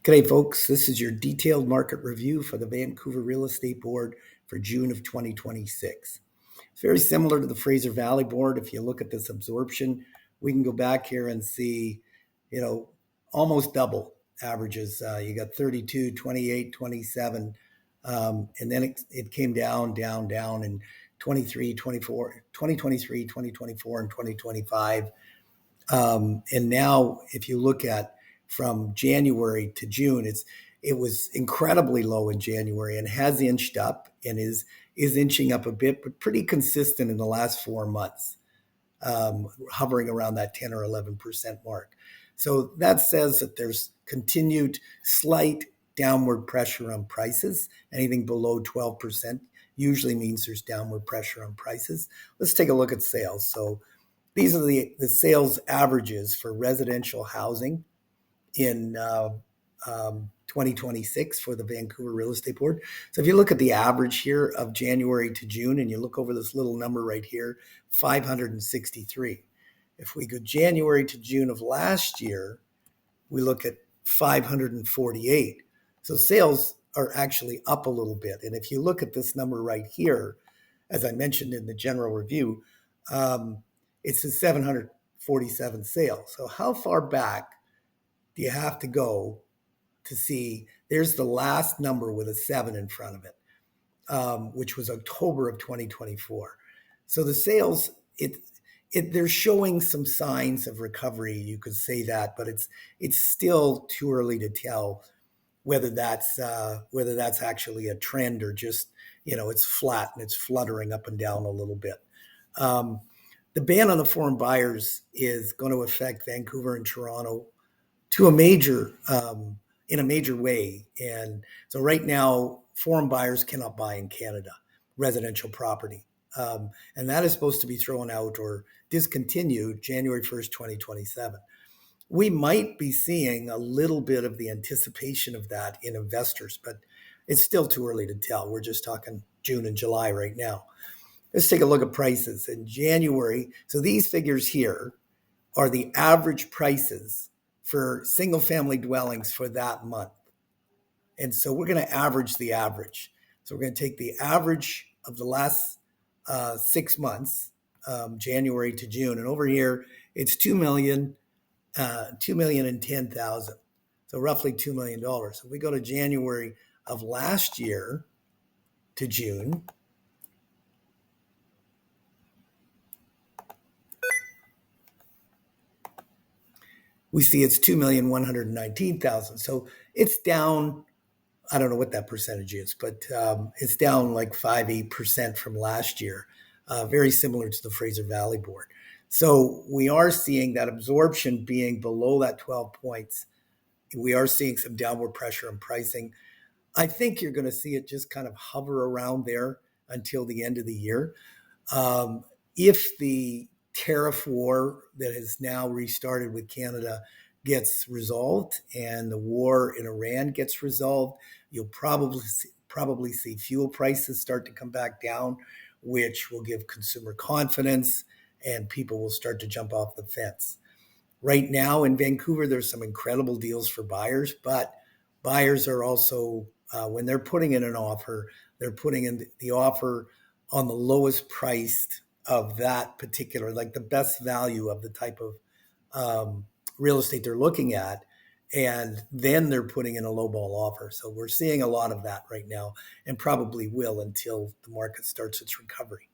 G'day, folks. This is your detailed market review for the Vancouver Real Estate Board for June of 2026. It's very similar to the Fraser Valley Board. If you look at this absorption, we can go back here and see, almost double averages. You got 32, 28, 27, and then it came down in 23, 24, 2023, 2024, and 2025. And now, if you look at from January to June, it was incredibly low in January and has inched up and is inching up a bit, but pretty consistent in the last 4 months, hovering around that 10 or 11% mark. So that says that there's continued slight downward pressure on prices. Anything below 12% usually means there's downward pressure on prices. Let's take a look at sales. So these are the sales averages for residential housing in 2026 for the Vancouver Real Estate Board. So if you look at the average here of January to June and you look over this little number right here, 563. If we go January to June of last year, we look at 548. So sales are actually up a little bit. And if you look at this number right here, as I mentioned in the general review, it's a 747 sales. So how far back do you have to go to see? There's the last number with a 7 in front of it, which was October of 2024. So the sales, they're showing some signs of recovery. You could say that, but it's still too early to tell whether that's actually a trend or just it's flat and it's fluttering up and down a little bit. The ban on the foreign buyers is going to affect Vancouver and Toronto to in a major way. And so right now, foreign buyers cannot buy in Canada, residential property. And that is supposed to be thrown out or discontinued January 1st, 2027. We might be seeing a little bit of the anticipation of that in investors, but it's still too early to tell. We're just talking June and July right now. Let's take a look at prices in January. So these figures here are the average prices for single family dwellings for that month. And so we're going to average the average. So we're going to take the average of the last 6 months, January to June. And over here, it's 2,010,000. So roughly $2 million. So if we go to January of last year to June, we see it's 2,119,000. So it's down, I don't know what that percentage is, but it's down like 5-8% from last year, very similar to the Fraser Valley Board. So we are seeing that absorption being below that 12 points. We are seeing some downward pressure on pricing. I think you're going to see it just kind of hover around there until the end of the year. If the tariff war that has now restarted with Canada gets resolved and the war in Iran gets resolved, you'll probably see fuel prices start to come back down, which will give consumer confidence and people will start to jump off the fence. Right now in Vancouver, there's some incredible deals for buyers, but buyers are also, when they're putting in an offer, they're putting in the offer on the lowest priced of that particular, like the best value of the type of real estate they're looking at. And then they're putting in a lowball offer. So we're seeing a lot of that right now and probably will until the market starts its recovery.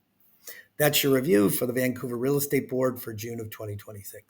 That's your review for the Vancouver Real Estate Board for June of 2026.